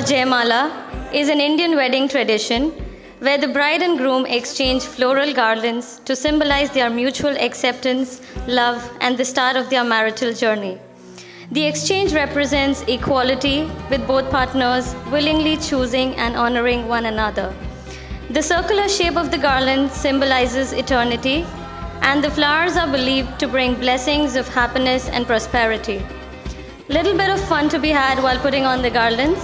Jaimala is an Indian wedding tradition where the bride and groom exchange floral garlands to symbolize their mutual acceptance, love, and the start of their marital journey. The exchange represents equality, with both partners willingly choosing and honoring one another. The circular shape of the garland symbolizes eternity, and the flowers are believed to bring blessings of happiness and prosperity. Little bit of fun to be had while putting on the garlands.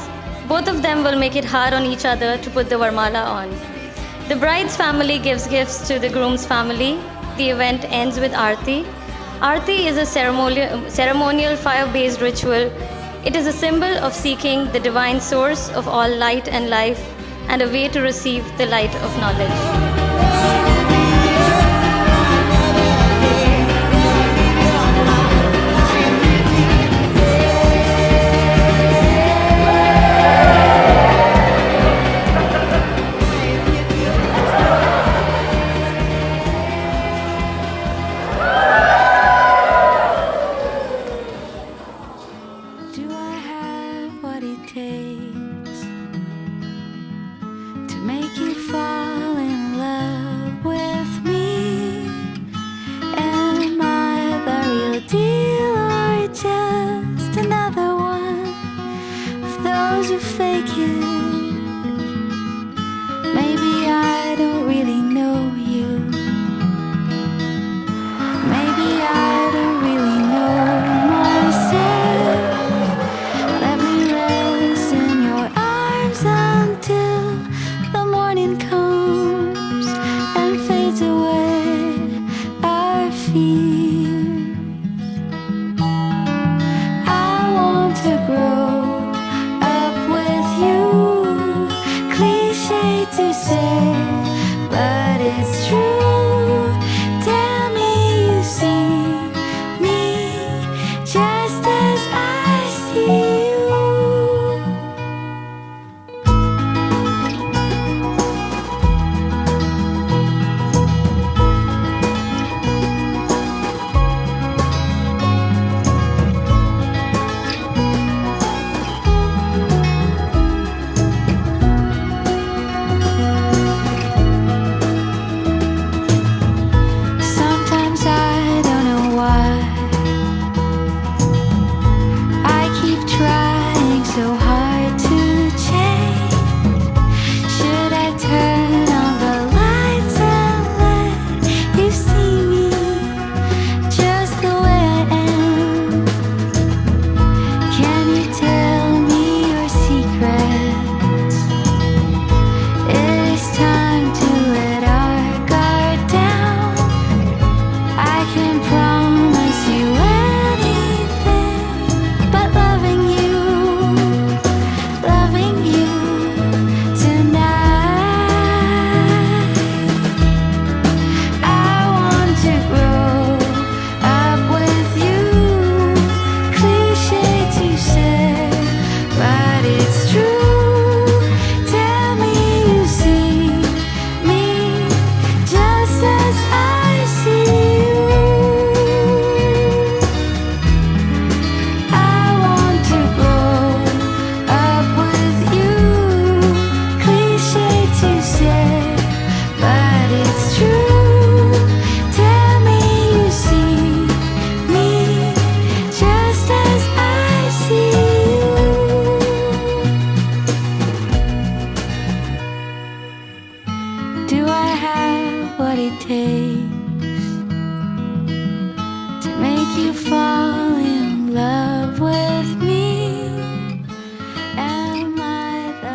Both of them will make it hard on each other to put the varmala on. The bride's family gives gifts to the groom's family. The event ends with Aarti. Aarti is a ceremonial fire-based ritual. It is a symbol of seeking the divine source of all light and life and a way to receive the light of knowledge.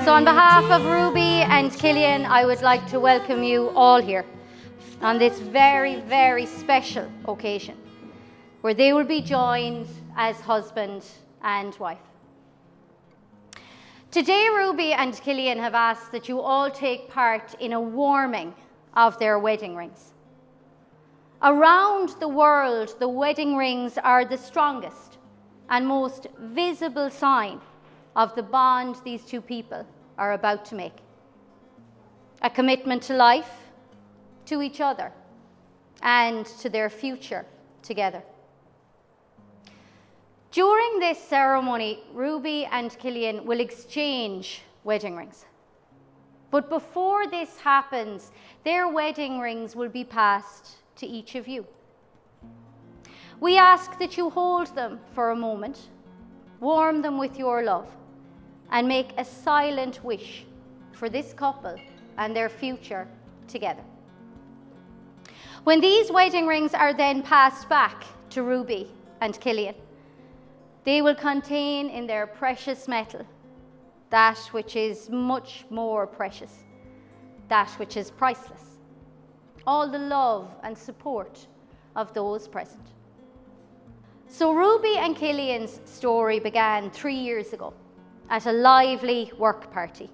So on behalf of Ruby and Cillian, I would like to welcome you all here on this very, very special occasion where they will be joined as husband and wife. Today, Ruby and Cillian have asked that you all take part in a warming of their wedding rings. Around the world, the wedding rings are the strongest and most visible sign of the bond these two people are about to make. A commitment to life, to each other, and to their future together. During this ceremony, Ruby and Cillian will exchange wedding rings. But before this happens, their wedding rings will be passed to each of you. We ask that you hold them for a moment, warm them with your love, and make a silent wish for this couple and their future together. When these wedding rings are then passed back to Ruby and Cillian, they will contain in their precious metal that which is much more precious, that which is priceless, all the love and support of those present. So Ruby and Cillian's story began 3 years ago at a lively work party.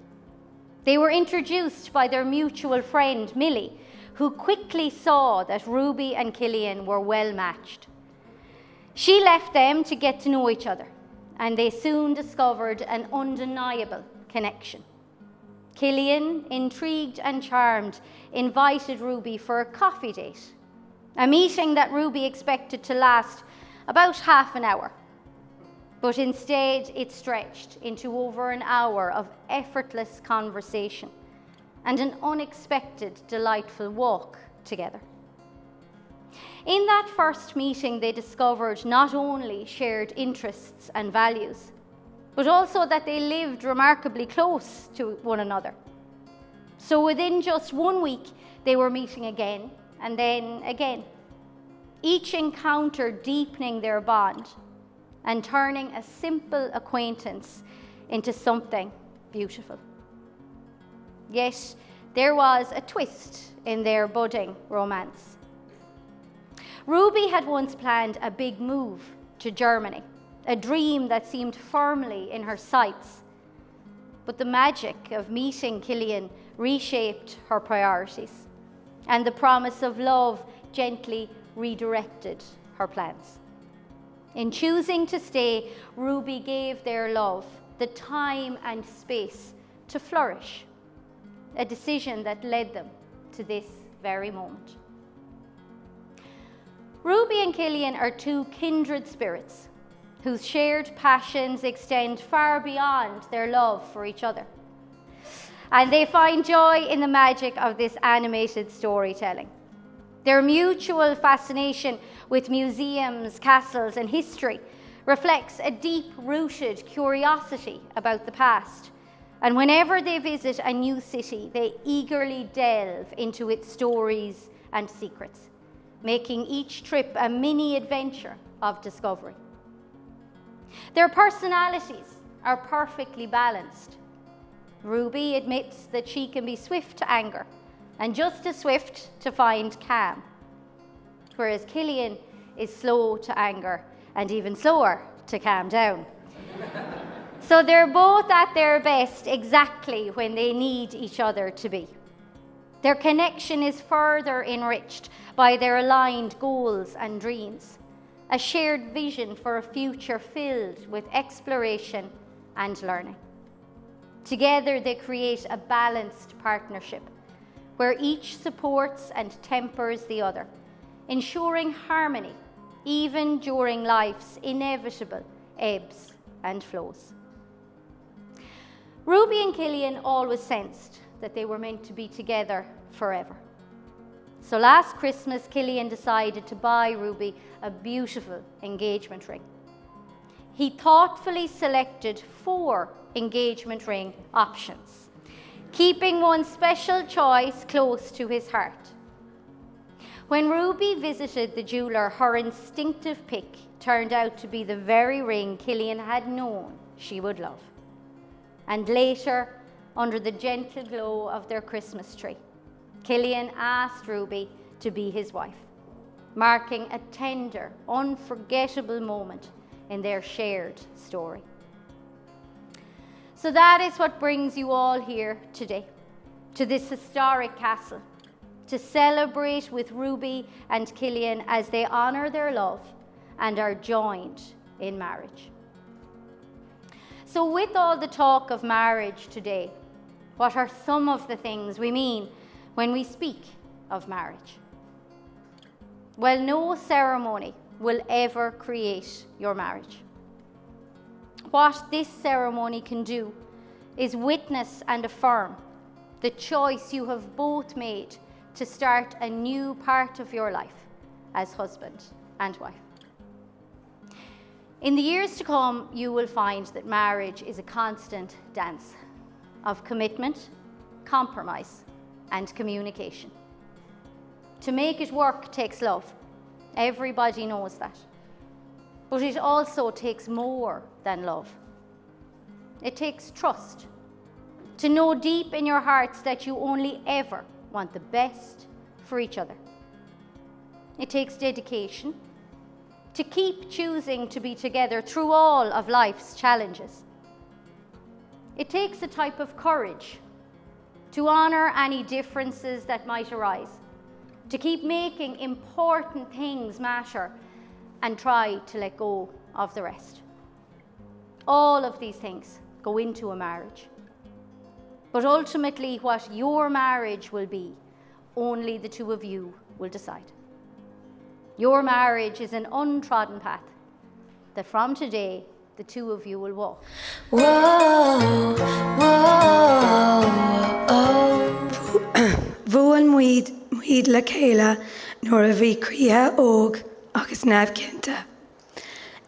They were introduced by their mutual friend Millie, who quickly saw that Ruby and Cillian were well matched. She left them to get to know each other, and they soon discovered an undeniable connection. Cillian, intrigued and charmed, invited Ruby for a coffee date, a meeting that Ruby expected to last about half an hour. But instead, it stretched into over an hour of effortless conversation and an unexpected, delightful walk together. In that first meeting, they discovered not only shared interests and values, but also that they lived remarkably close to one another. So within just 1 week, they were meeting again and then again, each encounter deepening their bond and turning a simple acquaintance into something beautiful. Yet there was a twist in their budding romance. Ruby had once planned a big move to Germany, a dream that seemed firmly in her sights. But the magic of meeting Cillian reshaped her priorities, and the promise of love gently redirected her plans. In choosing to stay, Ruby gave their love the time and space to flourish, a decision that led them to this very moment. Ruby and Cillian are two kindred spirits whose shared passions extend far beyond their love for each other. And they find joy in the magic of this animated storytelling. Their mutual fascination with museums, castles, and history reflects a deep-rooted curiosity about the past. And whenever they visit a new city, they eagerly delve into its stories and secrets, making each trip a mini adventure of discovery. Their personalities are perfectly balanced. Ruby admits that she can be swift to anger and just as swift to find calm, whereas Cillian is slow to anger and even slower to calm down. So they're both at their best exactly when they need each other to be. Their connection is further enriched by their aligned goals and dreams, a shared vision for a future filled with exploration and learning. Together, they create a balanced partnership where each supports and tempers the other, ensuring harmony even during life's inevitable ebbs and flows. Ruby and Cillian always sensed that they were meant to be together forever. So last Christmas, Cillian decided to buy Ruby a beautiful engagement ring. He thoughtfully selected 4 engagement ring options, keeping one special choice close to his heart. When Ruby visited the jeweler, her instinctive pick turned out to be the very ring Cillian had known she would love. And later, under the gentle glow of their Christmas tree, Cillian asked Ruby to be his wife, marking a tender, unforgettable moment in their shared story. So that is what brings you all here today, to this historic castle, to celebrate with Ruby and Cillian as they honor their love and are joined in marriage. So with all the talk of marriage today, what are some of the things we mean when we speak of marriage? Well, no ceremony will ever create your marriage. what this ceremony can do is witness and affirm the choice you have both made to start a new part of your life as husband and wife. In the years to come, you will find that marriage is a constant dance of commitment, compromise, and communication. To make it work takes love. Everybody knows that. But it also takes more than love. It takes trust. To know deep in your hearts that you only ever want the best for each other. It takes dedication to keep choosing to be together through all of life's challenges. It takes a type of courage to honor any differences that might arise, to keep making important things matter and try to let go of the rest. All of these things go into a marriage. But ultimately, what your marriage will be, only the two of you will decide. Your marriage is an untrodden path that from today, the two of you will walk. Whoa, whoa, Bhuan muid le chéile nuair a bhí críthe óg agus neamhcinnte.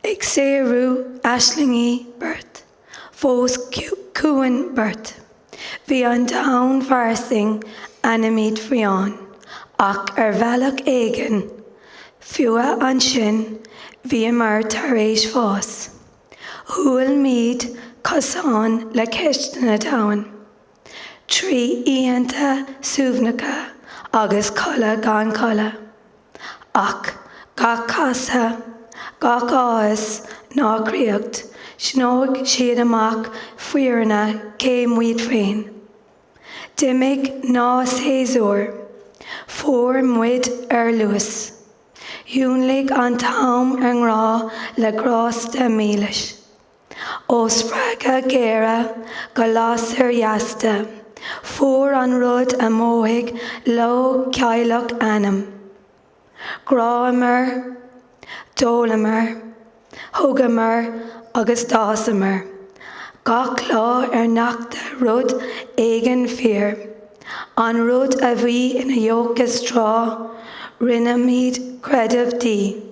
Ag séirú aislingaí burt, fós cuain burt. Bhí an dán farsing animid frián, ach bhealach éigean, fiúa an sin, bhí mar tar éis fós. Thuail míad cosán le ceistena dáin. Trí íonta suamhnacha agus colla gan colla. Ach ga casa, ga áas ná críocht, snóg siad amach fuireanna cé muid féin. Dimig ná séasúr, fór muid luas. Dúnlaigh an tám an rá le grás de mílis. Ó sppraga géire go lásar jaasta, fór an rud a móigh lo ceilech anam. Gráimar, dólamar, thugamar agus dásamar. Gach lá nachta rud éigean fear. An rud a bhí ina dheochas trá, rinne míad credamh dí.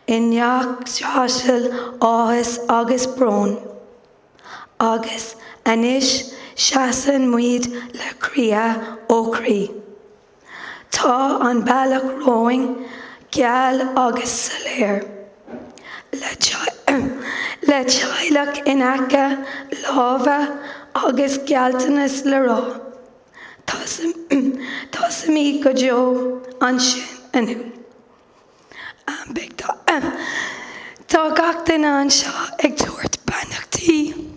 Inneach seasil áthas agus brón. Agus anis seasan muid le cria ó crí. Tá an bailach róing geal agus saléir. Le teilech in aice lábha agus gealtanas le rá. Tá sa mí go deo an sin anú. Tá gach den an seo ag tuairt bannachtaí.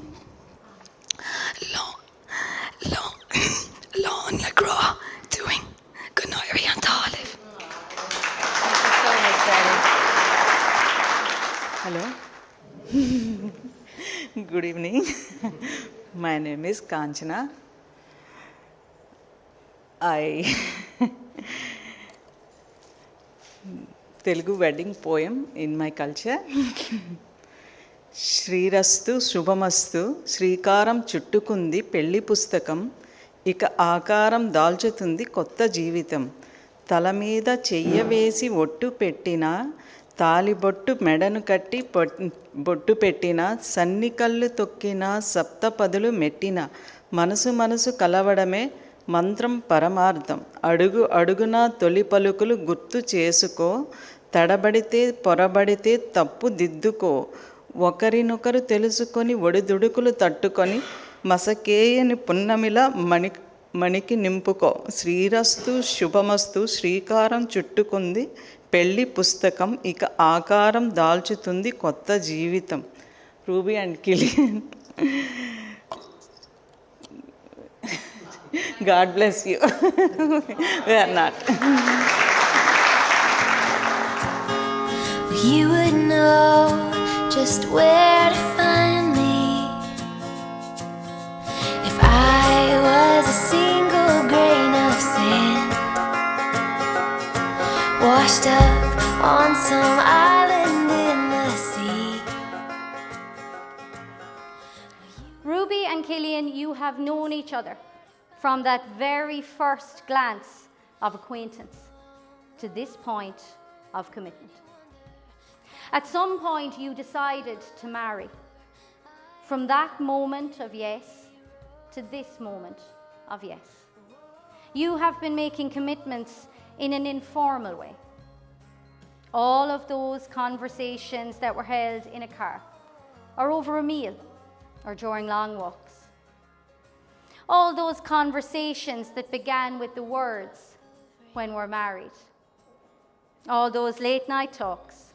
Lán le grá doing go nóirí an tálamh. Hello. Good evening. My name is Kanchana. Telugu wedding poem in my culture. శ్రీరస్తు శుభమస్తు శ్రీకారం చుట్టుకుంది పెళ్లి పుస్తకం ఇక ఆకారం దాల్చుతుంది కొత్త జీవితం తల మీద చెయ్య వేసి ఒట్టు పెట్టిన తాలిబొట్టు మెడను కట్టి బొట్టు పెట్టిన సన్నికళ్ళు తొక్కిన సప్తపదులు మెట్టిన మనసు కలవడమే మంత్రం పరమార్థం అడుగు అడుగున తొలి పలుకులు గుర్తు చేసుకో తడబడితే పొరబడితే తప్పు దిద్దుకో ఒకరినొకరు తెలుసుకొని ఒడిదుడుకులు తట్టుకొని మసకేయని పున్నమిలా మణికి నింపుకో శ్రీరస్తు శుభమస్తు శ్రీకారం చుట్టుకుంది పెళ్లి పుస్తకం ఇక ఆకారం దాల్చుతుంది కొత్త జీవితం. Ruby and Cillian. God bless you. We are not. You would know just where to find me if I was a single grain of sand washed up on some island in the sea. Cillian, you have known each other from that very first glance of acquaintance to this point of commitment. At some point, you decided to marry. From that moment of yes to this moment of yes. You have been making commitments in an informal way. All of those conversations that were held in a car, or over a meal, or during long walks. All those conversations that began with the words, "when we're married." All those late night talks,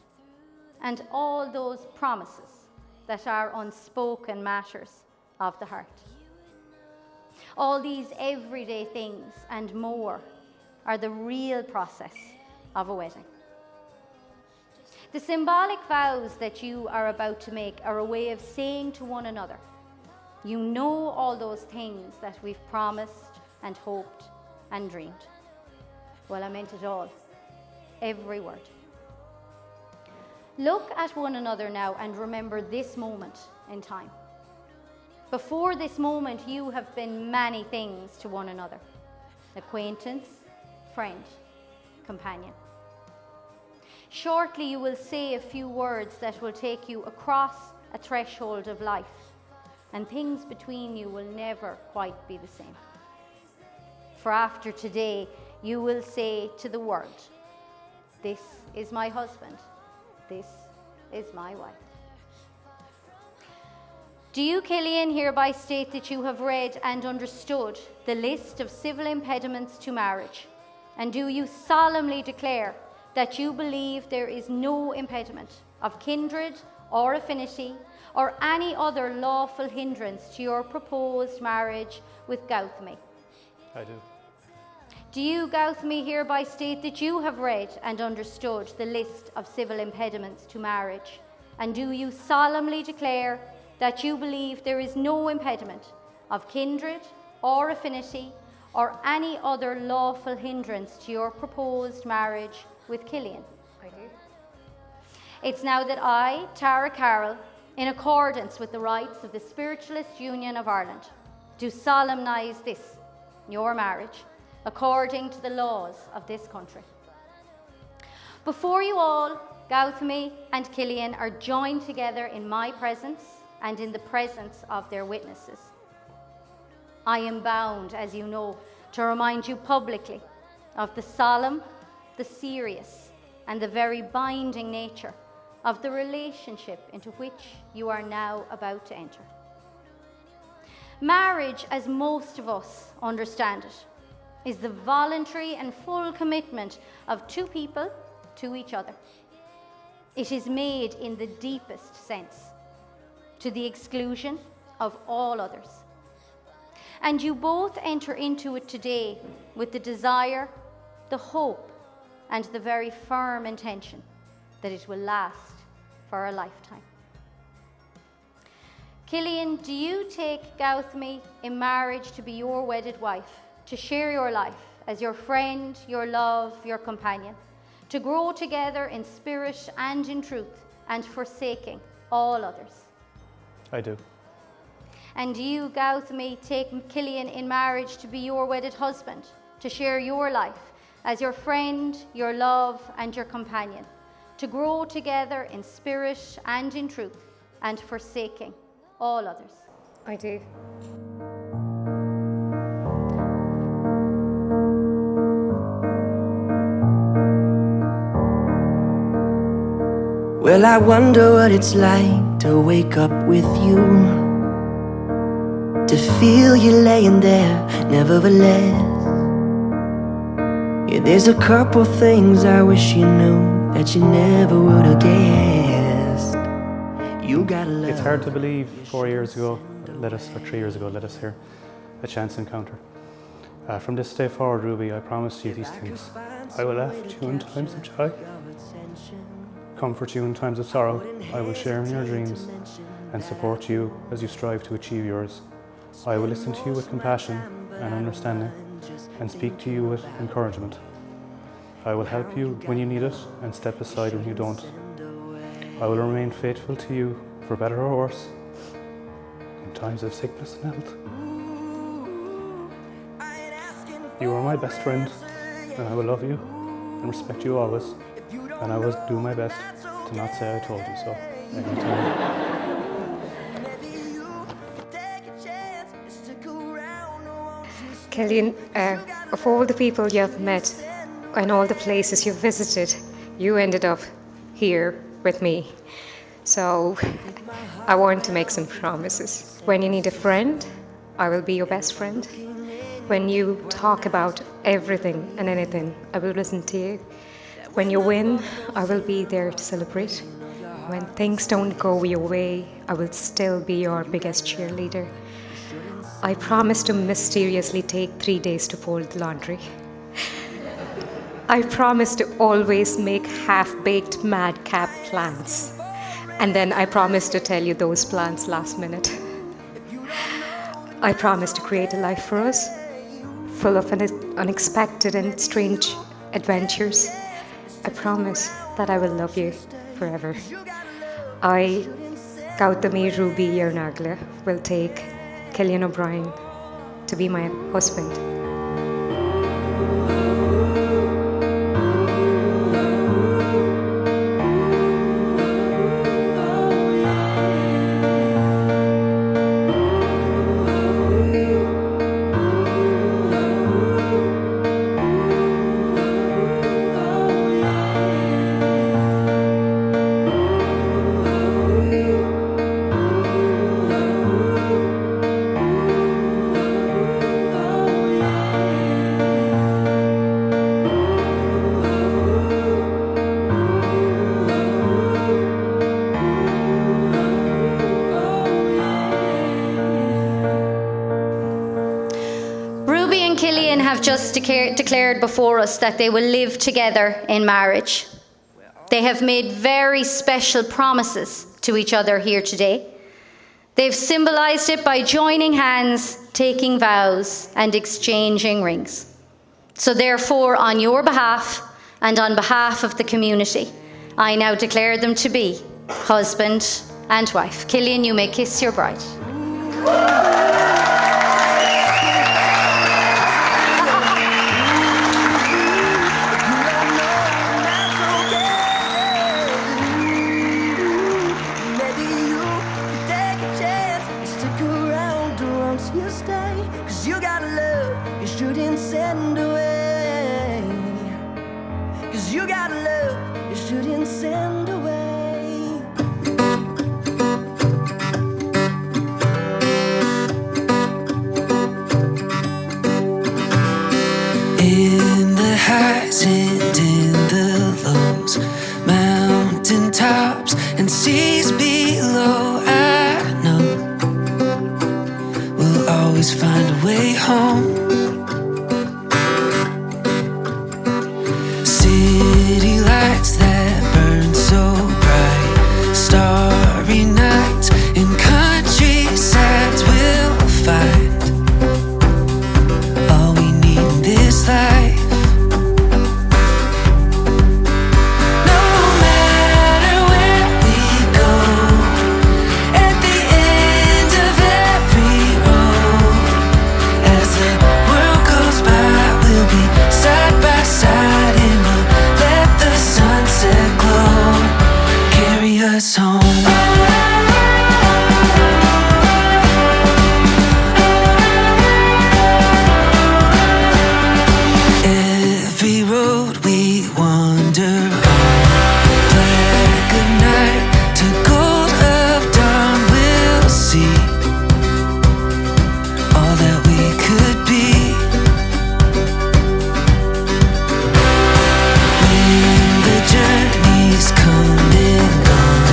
and all those promises that are unspoken matters of the heart. All these everyday things and more are the real process of a wedding. The symbolic vows that you are about to make are a way of saying to one another, you know all those things that we've promised and hoped and dreamed. Well, I meant it all, every word. Look at one another now and remember this moment in time. Before this moment, you have been many things to one another: acquaintance, friend, companion. Shortly, you will say a few words that will take you across a threshold of life, and things between you will never quite be the same. For after today, you will say to the world, "This is my husband, this is my wife." Do you, Cillian, hereby state that you have read and understood the list of civil impediments to marriage? And do you solemnly declare that you believe there is no impediment of kindred or affinity or any other lawful hindrance to your proposed marriage with Gauthami? I do. Do you, Gauthami, hereby state that you have read and understood the list of civil impediments to marriage? And do you solemnly declare that you believe there is no impediment of kindred or affinity or any other lawful hindrance to your proposed marriage with Cillian? I do. It's now that I, Tara Carroll, in accordance with the rights of the Spiritualist Union of Ireland, do solemnise this, your marriage, according to the laws of this country. Before you all, Gauthami and Cillian are joined together in my presence and in the presence of their witnesses. I am bound, as you know, to remind you publicly of the solemn, the serious, and the very binding nature of the relationship into which you are now about to enter. Marriage, as most of us understand it, is the voluntary and full commitment of two people to each other. It is made in the deepest sense, to the exclusion of all others. And you both enter into it today with the desire, the hope, and the very firm intention that it will last for a lifetime. Cillian, do you take Gauthami in marriage to be your wedded wife, to share your life as your friend, your love, your companion, to grow together in spirit and in truth, and forsaking all others? I do. And do you, Gauthami, take Cillian in marriage to be your wedded husband, to share your life as your friend, your love, and your companion, to grow together in spirit and in truth, and forsaking all others? I do. Well, I wonder what it's like to wake up with you, to feel you laying there, nevertheless. Yeah, there's a couple things I wish you knew that you never would have guessed. You got love. It's hard to believe 4 years ago, or 3 years ago, let us hear a chance encounter. From this day forward, Ruby, I promise you these things. I will laugh at you in times of joy, comfort you in times of sorrow. I will share in your dreams and support you as you strive to achieve yours. I will listen to you with compassion and understanding and speak to you with encouragement. I will help you when you need it and step aside when you don't. I will remain faithful to you for better or worse, in times of sickness and health. You are my best friend, and I will love you and respect you always, and I will do my best to not say I told you so every time. Cillian, of all the people you have met and all the places you've visited, you ended up here with me. So I want to make some promises. When you need a friend, I will be your best friend. When you talk about everything and anything, I will listen to you. When you win, I will be there to celebrate. When things don't go your way, I will still be your biggest cheerleader. I promise to mysteriously take 3 days to fold the laundry. I promise to always make half-baked madcap plans. And then I promise to tell you those plans last minute. I promise to create a life for us, full of unexpected and strange adventures. I promise that I will love you forever. I, Gautami Ruby Yernagla, will take Cillian O'Brien to be my husband. Cillian have just declared before us that they will live together in marriage. They have made very special promises to each other here today. They've symbolised it by joining hands, taking vows, and exchanging rings. So therefore, on your behalf and on behalf of the community, I now declare them to be husband and wife. Cillian, you may kiss your bride. You stay, 'cause you got love you shouldn't send away. 'Cause you got love you shouldn't send away. In the highs and in the lows, mountain tops and seas below, I know we'll always find a way home. City lights that burn so bright, starry nights in countrysides, we'll find all we need in this life. No matter where we go, at the end of every road, as the world goes by, we'll be side by side, and we'll let the sunset glow carry us home. Every road we wander on, black of night to gold of dawn, we'll see all that we could be. When the journey's come and gone,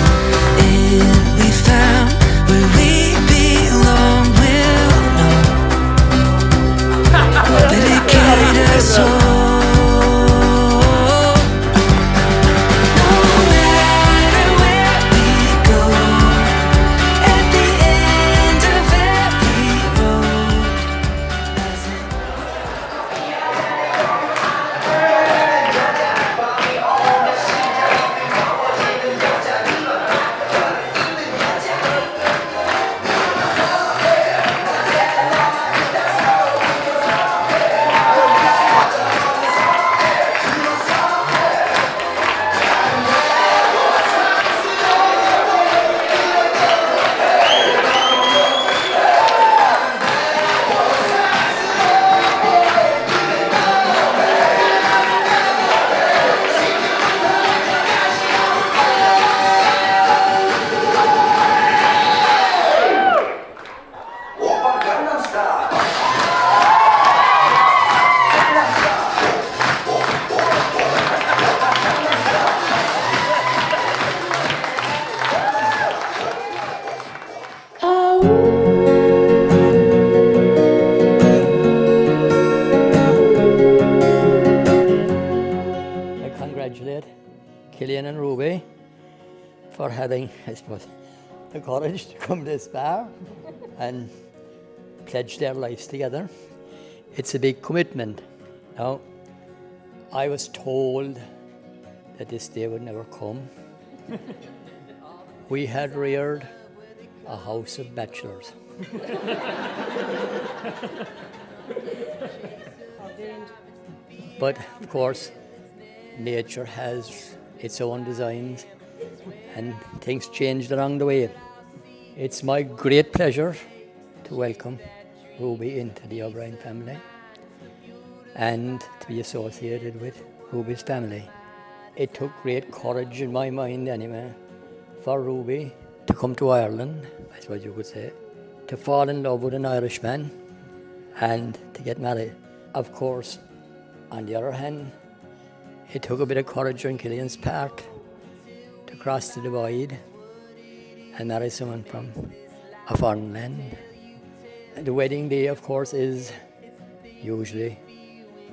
congratulate Cillian and Ruby for having, I suppose, the courage to come this far and pledge their lives together. It's a big commitment. Now, I was told that this day would never come. We had reared a house of bachelors. But of course, nature has its own designs and things changed along the way. It's my great pleasure to welcome Ruby into the O'Brien family and to be associated with Ruby's family. It took great courage in my mind anyway for Ruby to come to Ireland, I suppose you could say, to fall in love with an Irishman and to get married. Of course, on the other hand, it took a bit of courage on Cillian's part to cross the divide and marry someone from a foreign land. The wedding day, of course, is usually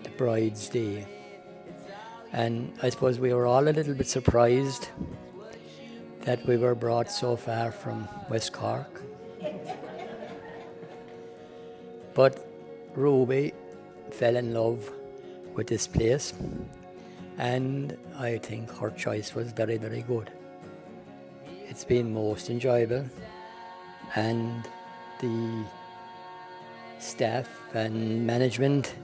the bride's day. And I suppose we were all a little bit surprised that we were brought so far from West Cork. But Ruby fell in love with this place, and I think her choice was very, very good. It's been most enjoyable, and the staff and management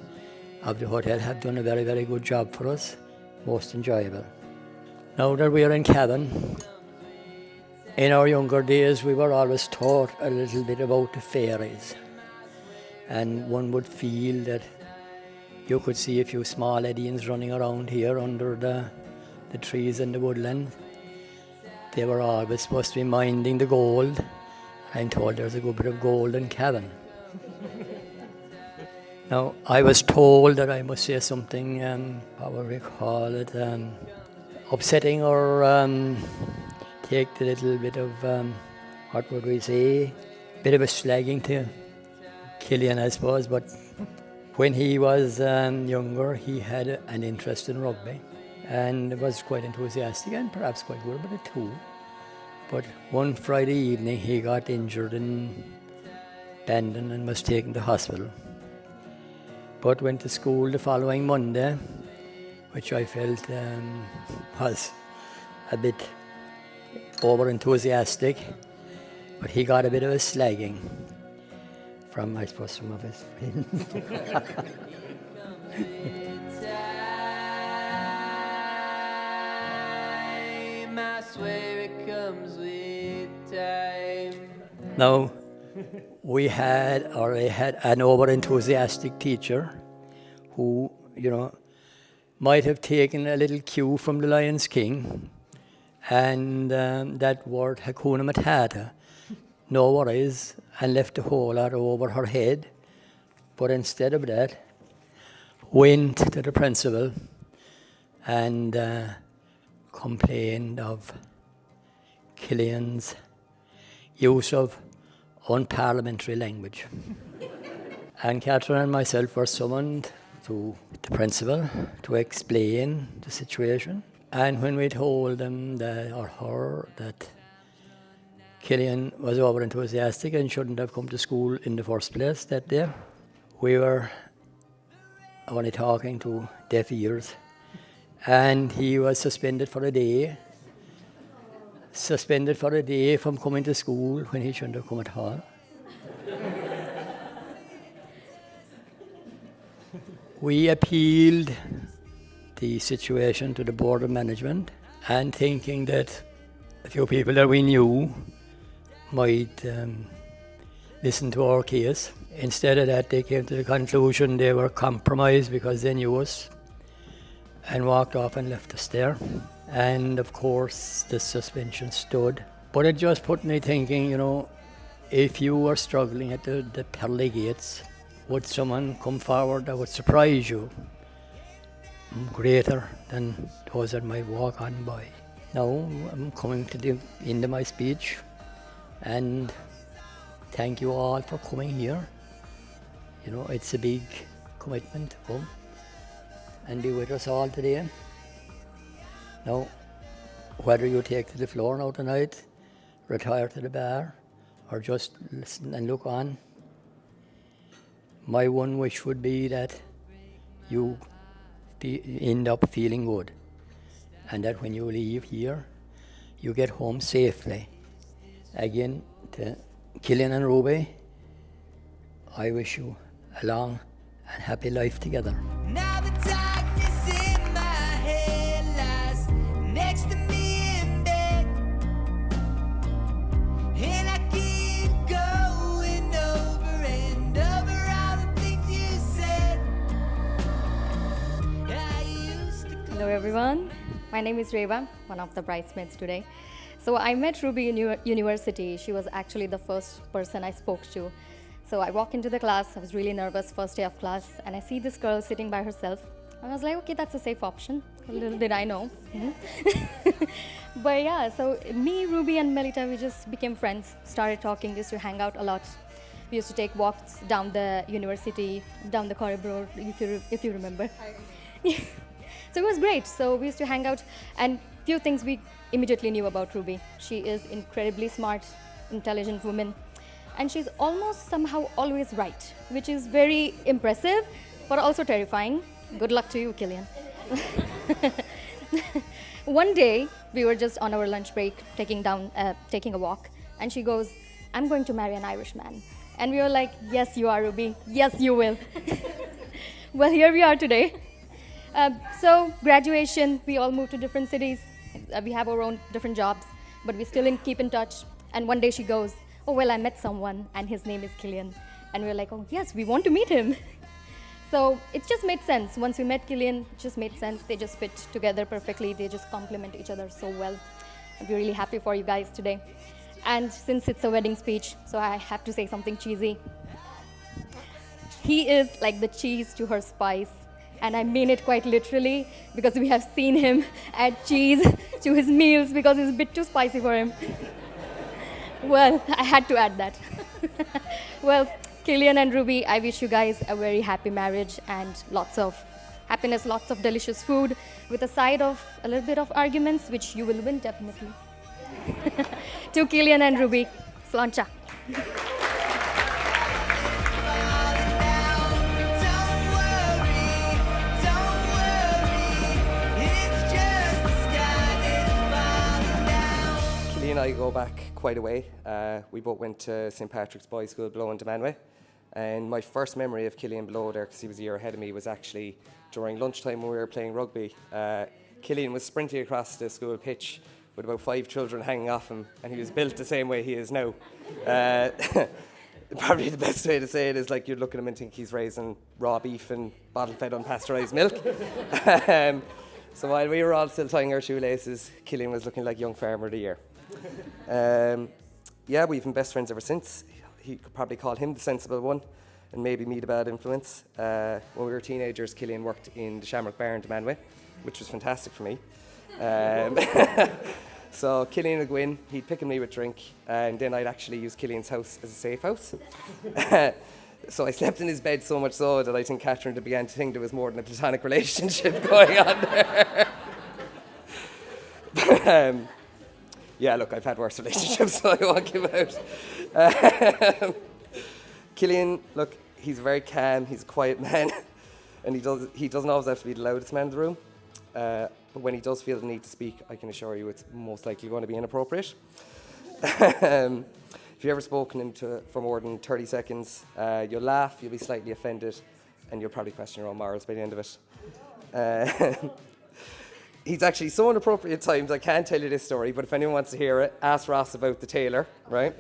of the hotel have done a very, very good job for us. Most enjoyable. Now that we are in Cavan, in our younger days we were always taught a little bit about the fairies, and one would feel that you could see a few small Edians running around here under the trees in the woodland. They were always supposed to be minding the gold. I'm told there's a good bit of gold in Cavan. Now, I was told that I must say something, how would we call it, upsetting or take a little bit of, what would we say, bit of a slagging to Cillian, I suppose, but when he was younger, he had an interest in rugby and was quite enthusiastic and perhaps quite good at it too. But one Friday evening, he got injured in Bandon and was taken to hospital. But went to school the following Monday, which I felt was a bit over-enthusiastic, but he got a bit of a slagging from, I suppose, some of his friends. Now, they had an over-enthusiastic teacher who, might have taken a little cue from the Lion's King and that word Hakuna Matata, no worries, and left a whole lot over her head. But instead of that, went to the principal and complained of Cillian's use of unparliamentary language. And Catherine and myself were summoned to the principal to explain the situation. And when we told them that Cillian was over-enthusiastic and shouldn't have come to school in the first place that day, we were only talking to deaf ears. And he was suspended for a day from coming to school when he shouldn't have come at all. We appealed the situation to the Board of Management, and thinking that a few people that we knew might listen to our case. Instead of that, they came to the conclusion they were compromised because they knew us and walked off and left us there. And of course, the suspension stood. But it just put me thinking, if you were struggling at the pearly gates, would someone come forward that would surprise you greater than those that might walk on by? Now, I'm coming to the end of my speech, and thank you all for coming here. It's a big commitment to come and be with us all today. Now, whether you take to the floor now tonight, retire to the bar, or just listen and look on, my one wish would be that you end up feeling good, and that when you leave here, you get home safely. Again, to Cillian and Ruby, I wish you a long and happy life together. Now the darkness in my head lies next to me in bed, and I keep going over and over all the things you said. I used to Hello everyone, my name is Reva, one of the bridesmaids today. So I met Ruby in university. She was actually the first person I spoke to. So I walk into the class, I was really nervous, first day of class, and I see this girl sitting by herself. And I was like, okay, that's a safe option. Little did I know. But yeah, so me, Ruby and Melita, we just became friends, started talking, used to hang out a lot. We used to take walks down the university, down the corridor, if you remember. So it was great. So we used to hang out, and few things we immediately knew about Ruby. She is incredibly smart, intelligent woman, and she's almost somehow always right, which is very impressive, but also terrifying. Good luck to you, Cillian. One day, we were just on our lunch break, taking a walk, and she goes, "I'm going to marry an Irishman." And we were like, "Yes, you are, Ruby. Yes, you will." Well, here we are today. So graduation, we all moved to different cities. We have our own different jobs, but we still keep in touch. And one day she goes, "Oh, well, I met someone, and his name is Cillian." And we were like, "Oh, yes, we want to meet him." So it just made sense. Once we met Cillian, it just made sense. They just fit together perfectly. They just complement each other so well. I'm really happy for you guys today. And since it's a wedding speech, so I have to say something cheesy. He is like the cheese to her spice. And I mean it quite literally, because we have seen him add cheese to his meals because it's a bit too spicy for him. Well, I had to add that. Well, Cillian and Ruby, I wish you guys a very happy marriage and lots of happiness, lots of delicious food, with a side of a little bit of arguments, which you will win definitely. To Cillian and Ruby, Slancha. Cillian and I go back quite a way. We both went to St. Patrick's Boys' School below in Demanway. And my first memory of Cillian below there, because he was a year ahead of me, was actually during lunchtime when we were playing rugby. Cillian was sprinting across the school pitch with about 5 children hanging off him, and he was built the same way he is now. Probably the best way to say it is like you'd look at him and think he's raising raw beef and bottle-fed unpasteurised milk. So while we were all still tying our shoelaces, Cillian was looking like young farmer of the year. Yeah, we've been best friends ever since. He could probably call him the sensible one, and maybe me the bad influence. When we were teenagers, Cillian worked in the Shamrock Bar in Demanway, which was fantastic for me. So Cillian would go in, he'd pick me with drink, and then I'd actually use Cillian's house as a safe house. So I slept in his bed so much so that I think Catherine began to think there was more than a platonic relationship going on there. But, yeah, look, I've had worse relationships, so I won't give out. Cillian, look, he's very calm, he's a quiet man, and he doesn't always have to be the loudest man in the room. But when he does feel the need to speak, I can assure you it's most likely going to be inappropriate. If you've ever spoken to him for more than 30 seconds, you'll laugh, you'll be slightly offended, and you'll probably question your own morals by the end of it. He's actually so inappropriate at times, I can't tell you this story, but if anyone wants to hear it, ask Ross about the tailor, right?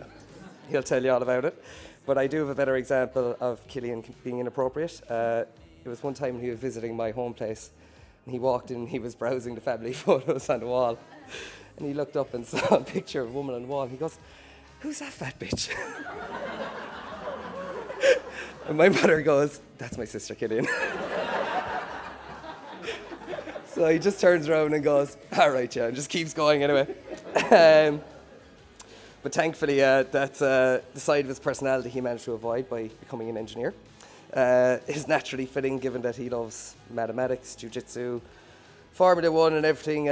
He'll tell you all about it. But I do have a better example of Cillian being inappropriate. It was one time when he was visiting my home place, and he walked in and he was browsing the family photos on the wall. And he looked up and saw a picture of a woman on the wall, and he goes, "Who's that fat bitch?" And my mother goes, "That's my sister, Cillian." So he just turns around and goes, "All right, yeah," and just keeps going anyway. But thankfully, that's the side of his personality he managed to avoid by becoming an engineer. Is naturally fitting given that he loves mathematics, jiu-jitsu, Formula 1 and everything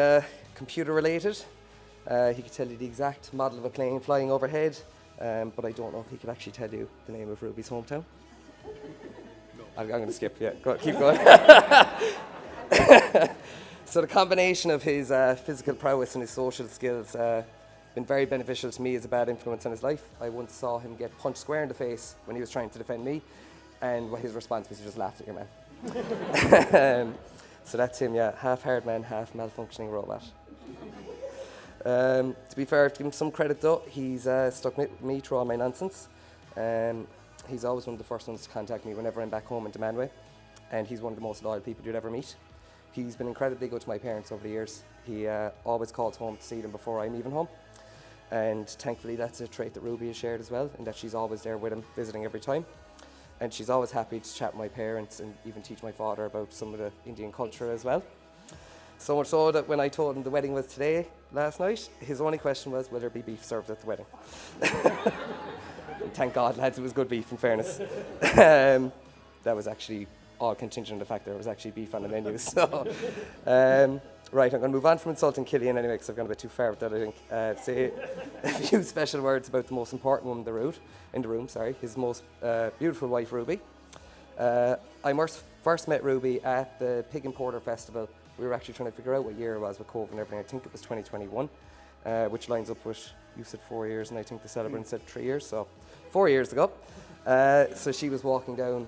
computer related. He could tell you the exact model of a plane flying overhead, but I don't know if he could actually tell you the name of Ruby's hometown. I'm going to skip, yeah, keep going. So the combination of his physical prowess and his social skills been very beneficial to me as a bad influence on his life. I once saw him get punched square in the face when he was trying to defend me, and his response was he just laughed at your man. So that's him, yeah, half hard man, half malfunctioning robot. To be fair, to give him some credit though, he's stuck with me through all my nonsense. He's always one of the first ones to contact me whenever I'm back home in Demandway, and he's one of the most loyal people you'd ever meet. He's been incredibly good to my parents over the years. He always calls home to see them before I'm even home, and thankfully that's a trait that Ruby has shared as well, in that she's always there with him, visiting every time. And she's always happy to chat with my parents and even teach my father about some of the Indian culture as well. So much so that when I told him the wedding was today, last night, his only question was, will there be beef served at the wedding? Thank God, lads, it was good beef, in fairness. That was actually all contingent on the fact there was actually beef on the menu. So, right, I'm going to move on from insulting Cillian anyway, because I've gone a bit too far with that, I think. Say a few special words about the most important woman in the room, his most beautiful wife, Ruby. I first met Ruby at the Pig and Porter Festival. We were actually trying to figure out what year it was with COVID and everything. I think it was 2021, which lines up with, you said 4 years, and I think the celebrant said 3 years, so 4 years ago. So she was walking down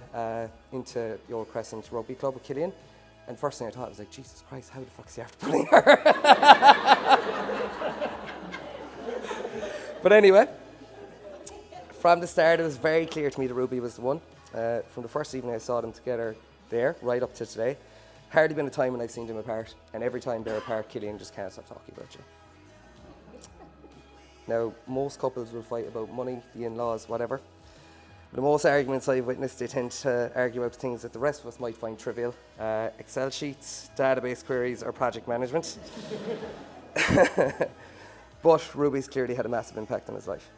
into the Old Crescent Rugby Club with Cillian, and first thing I thought was like, Jesus Christ, how the fuck is he after pulling her? But anyway, from the start it was very clear to me that Ruby was the one. From the first evening I saw them together there, right up to today. Hardly been a time when I've seen them apart, and every time they're apart, Cillian just can't stop talking about you. Now, most couples will fight about money, the in-laws, whatever. The most arguments I've witnessed, they tend to argue about things that the rest of us might find trivial. Excel sheets, database queries, or project management. But Ruby's clearly had a massive impact on his life.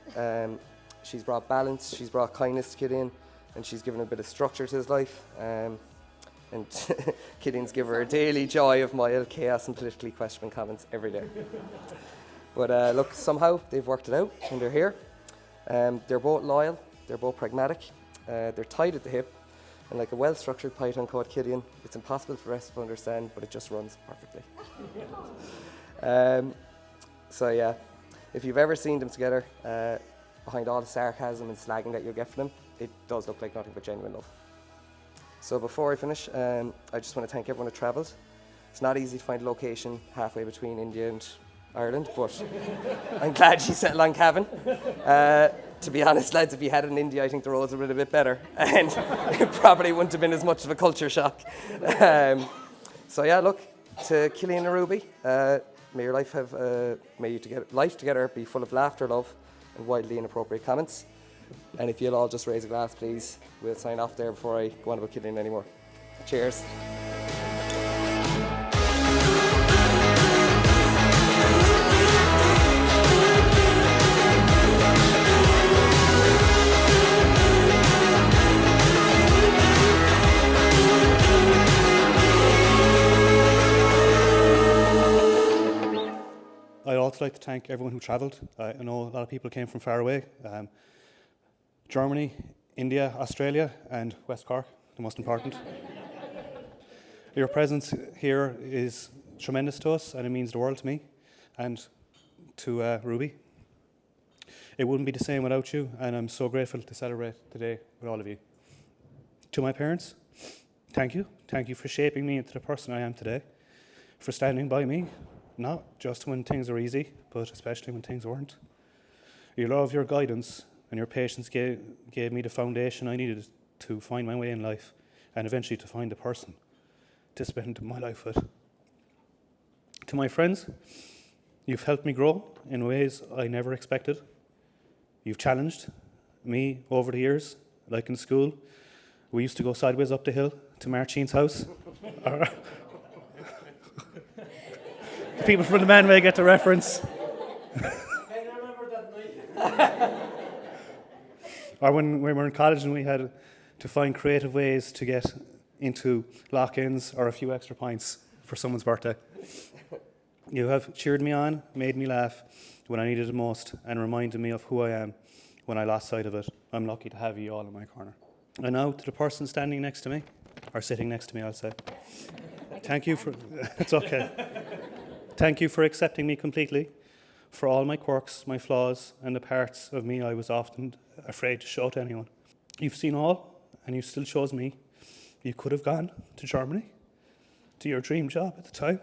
She's brought balance, she's brought kindness to Cillian, and she's given a bit of structure to his life. And Cillian's give her a daily joy of mild chaos and politically questioning comments every day. But look, somehow they've worked it out and they're here. They're both loyal, they're both pragmatic, they're tied at the hip, and like a well-structured Python code, Cillian, it's impossible for the rest to understand, but it just runs perfectly. So yeah, if you've ever seen them together, behind all the sarcasm and slagging that you'll get from them, it does look like nothing but genuine love. So before I finish, I just want to thank everyone who travelled. It's not easy to find a location halfway between India and Ireland, but I'm glad she settled on Cavan. To be honest, lads, if you had it in India, I think the roads would have been a bit better, and it probably wouldn't have been as much of a culture shock. So yeah, look, to Cillian and Ruby, may your life life together be full of laughter, love, and wildly inappropriate comments. And if you'll all just raise a glass, please, we'll sign off there before I go on about Cillian anymore. Cheers. I'd also like to thank everyone who travelled. I know a lot of people came from far away. Germany, India, Australia, and West Cork, the most important. Your presence here is tremendous to us, and it means the world to me and to Ruby. It wouldn't be the same without you, and I'm so grateful to celebrate today with all of you. To my parents, thank you. Thank you for shaping me into the person I am today, for standing by me, not just when things are easy, but especially when things weren't. Your love, your guidance, and your patience gave me the foundation I needed to find my way in life, and eventually to find the person to spend my life with. To my friends, you've helped me grow in ways I never expected. You've challenged me over the years, like in school. We used to go sideways up the hill to Marcine's house. The people from the man may get the reference. Or when we were in college and we had to find creative ways to get into lock-ins or a few extra pints for someone's birthday. You have cheered me on, made me laugh when I needed it most, and reminded me of who I am when I lost sight of it. I'm lucky to have you all in my corner. And now to the person standing next to me, or sitting next to me, I'll say. Thank you for, it's okay. Thank you for accepting me completely, for all my quirks, my flaws, and the parts of me I was often afraid to show to anyone. You've seen all, and you still chose me. You could have gone to Germany, to your dream job at the time,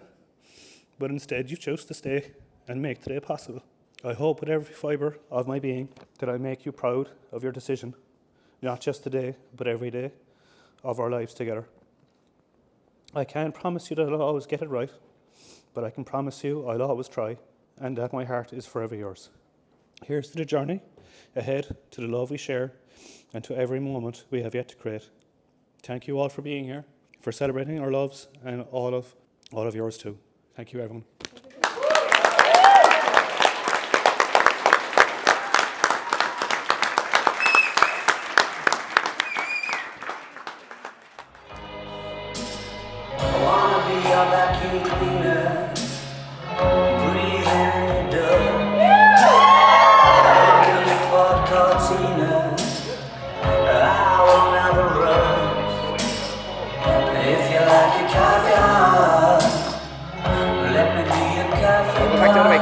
but instead you chose to stay and make today possible. I hope with every fibre of my being that I make you proud of your decision, not just today, but every day of our lives together. I can't promise you that I'll always get it right, but I can promise you I'll always try, and that my heart is forever yours. Here's to the journey ahead, to the love we share, and to every moment we have yet to create. Thank you all for being here, for celebrating our loves, and all of yours too. Thank you, everyone.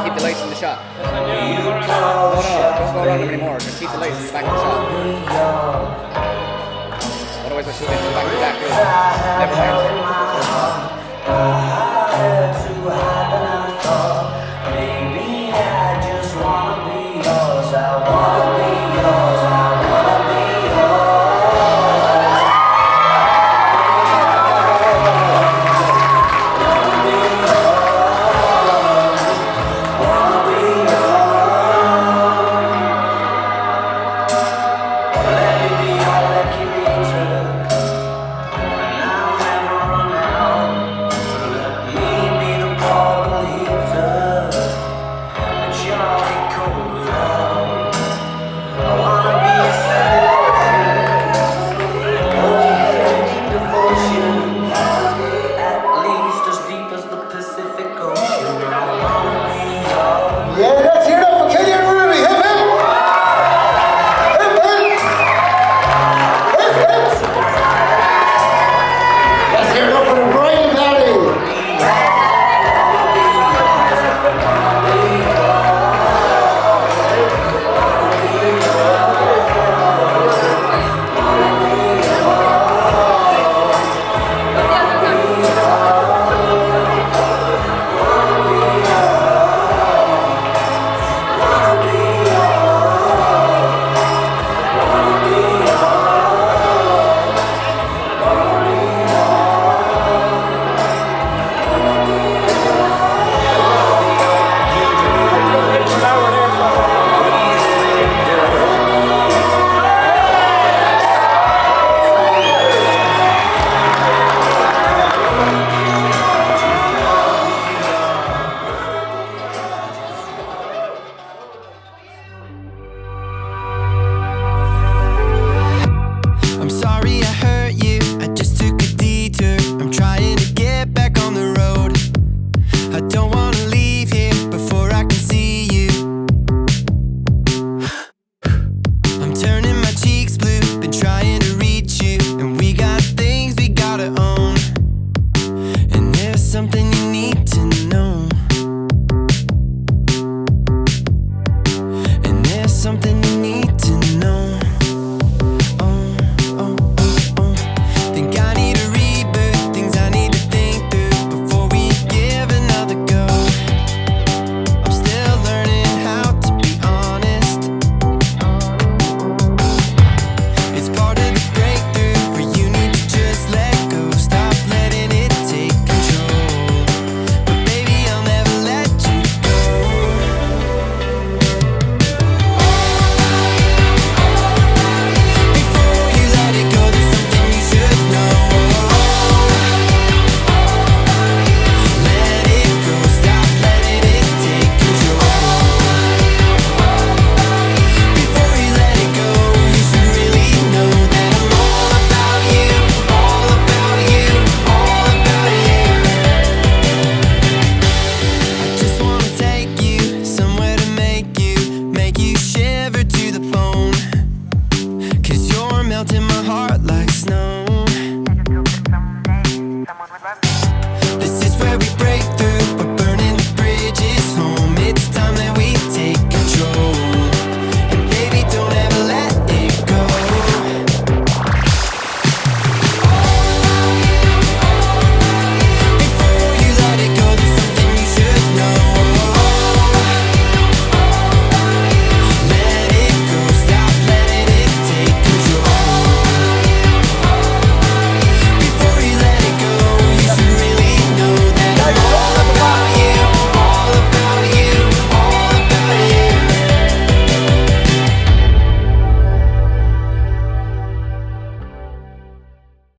Keep the lights in the shot. No, don't go around them anymore. Just keep the lights in the back of the shot. Otherwise, I'll shoot into the back of the back room. Never mind.